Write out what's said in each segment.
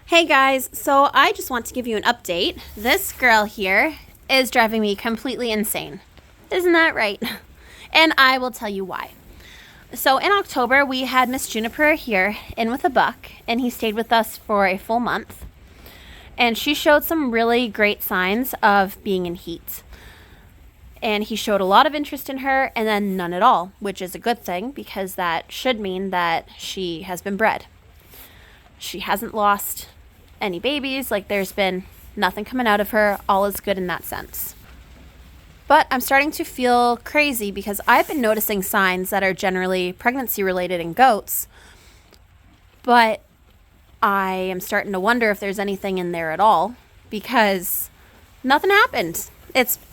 Hey guys, so I just want to give you an update. This girl here is driving me completely insane. Isn't that right? And I will tell you why. So in October, we had Miss Juniper here in with a buck, and he stayed with us for a full month. And she showed some really great signs of being in heat. And he showed a lot of interest in her, and then none at all, which is a good thing because that should mean that she has been bred. She hasn't lost any babies, like there's been nothing coming out of her. All is good in that sense. But I'm starting to feel crazy because I've been noticing signs that are generally pregnancy related in goats, but I am starting to wonder if there's anything in there at all because nothing happened.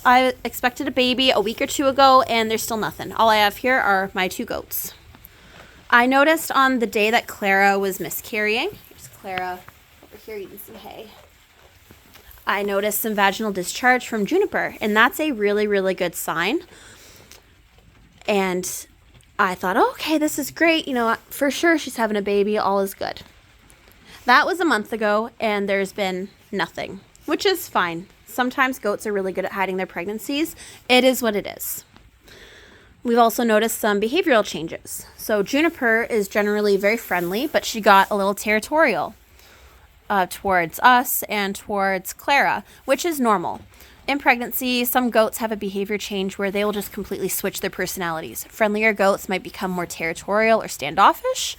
I expected a baby a week or two ago and there's still nothing. All I have here are my two goats. I noticed on the day that Clara was miscarrying, here's Clara over here eating some hay. I noticed some vaginal discharge from Juniper, and that's a really, really good sign. And I thought, oh, okay, this is great. You know, for sure she's having a baby. All is good. That was a month ago, and there's been nothing, which is fine. Sometimes goats are really good at hiding their pregnancies. It is what it is. We've also noticed some behavioral changes. So Juniper is generally very friendly, but she got a little territorial towards us and towards Clara, which is normal. In pregnancy, some goats have a behavior change where they will just completely switch their personalities. Friendlier goats might become more territorial or standoffish,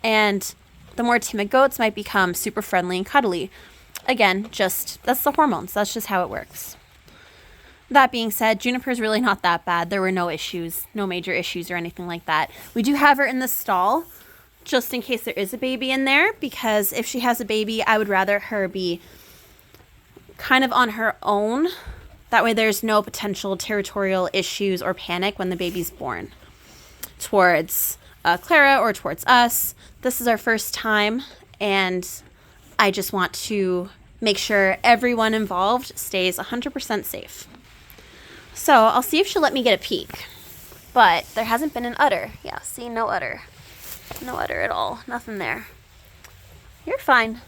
and the more timid goats might become super friendly and cuddly. Again, that's the hormones. That's just how it works. That being said, Juniper's really not that bad. There were no issues, no major issues or anything like that. We do have her in the stall just in case there is a baby in there, because if she has a baby, I would rather her be kind of on her own. That way there's no potential territorial issues or panic when the baby's born towards Clara or towards us. This is our first time, and I just want to make sure everyone involved stays 100% safe. So I'll see if she'll let me get a peek. But there hasn't been an udder. Yeah, see, no udder. No udder at all. Nothing there. You're fine.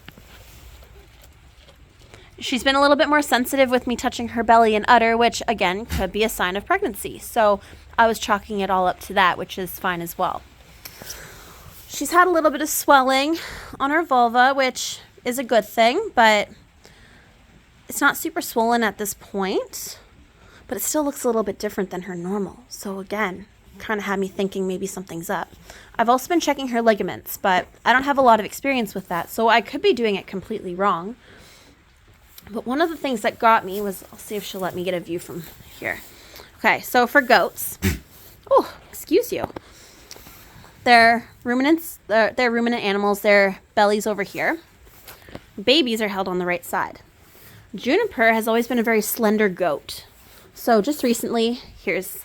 She's been a little bit more sensitive with me touching her belly and udder, which, again, could be a sign of pregnancy. So I was chalking it all up to that, which is fine as well. She's had a little bit of swelling on her vulva, which is a good thing, but it's not super swollen at this point. But it still looks a little bit different than her normal. So again, kind of had me thinking maybe something's up. I've also been checking her ligaments, but I don't have a lot of experience with that, so I could be doing it completely wrong. But one of the things that got me was, I'll see if she'll let me get a view from here. Okay, so for goats, oh, excuse you. They're ruminants, they're ruminant animals, their belly's over here. Babies are held on the right side. Juniper has always been a very slender goat. So just recently, here's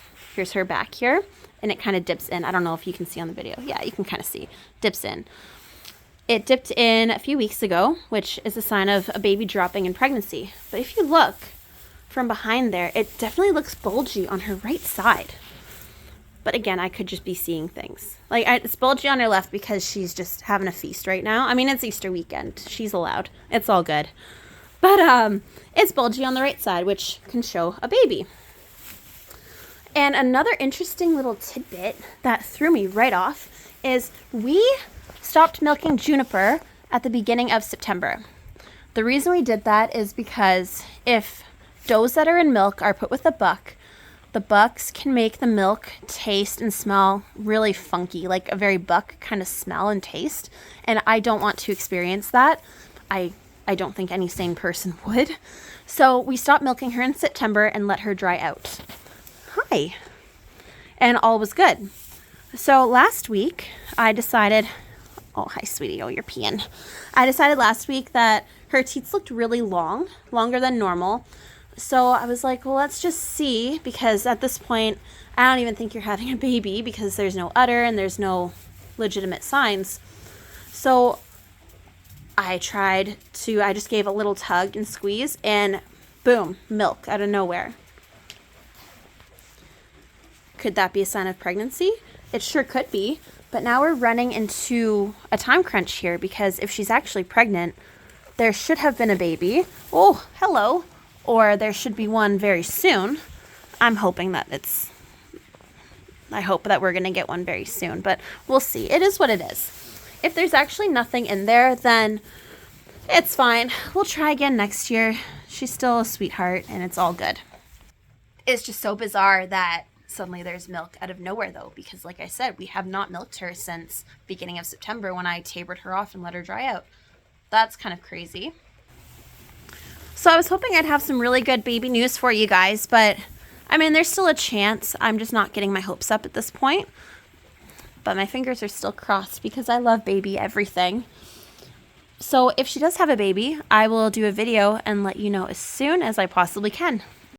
her back here, and it kind of dips in. I don't know if you can see on the video. Yeah, you can kind of see. Dips in. It dipped in a few weeks ago, which is a sign of a baby dropping in pregnancy. But if you look from behind there, it definitely looks bulgy on her right side. But again, I could just be seeing things. It's bulgy on her left because she's just having a feast right now. I mean, it's Easter weekend. She's allowed. It's all good. But it's bulgy on the right side, which can show a baby. And another interesting little tidbit that threw me right off is we stopped milking Juniper at the beginning of September. The reason we did that is because if does that are in milk are put with a buck, the bucks can make the milk taste and smell really funky, like a very buck kind of smell and taste. And I don't want to experience that. I don't think any sane person would. So we stopped milking her in September and let her dry out. Hi. And all was good. So last week I decided, oh, hi, sweetie. Oh, you're peeing. I decided last week that her teats looked really long, longer than normal. So I was like, well, let's just see, because at this point, I don't even think you're having a baby because there's no udder and there's no legitimate signs. So I just gave a little tug and squeeze, and boom, milk out of nowhere. Could that be a sign of pregnancy? It sure could be, but now we're running into a time crunch here because if she's actually pregnant, there should have been a baby. Oh, hello. Or there should be one very soon. I'm hoping that I hope that we're going to get one very soon, but we'll see. It is what it is. If there's actually nothing in there, then it's fine. We'll try again next year. She's still a sweetheart, and it's all good. It's just so bizarre that suddenly there's milk out of nowhere, though, because like I said, we have not milked her since beginning of September when I tapered her off and let her dry out. That's kind of crazy. So I was hoping I'd have some really good baby news for you guys, but I mean, there's still a chance. I'm just not getting my hopes up at this point. But my fingers are still crossed because I love baby everything. So if she does have a baby, I will do a video and let you know as soon as I possibly can.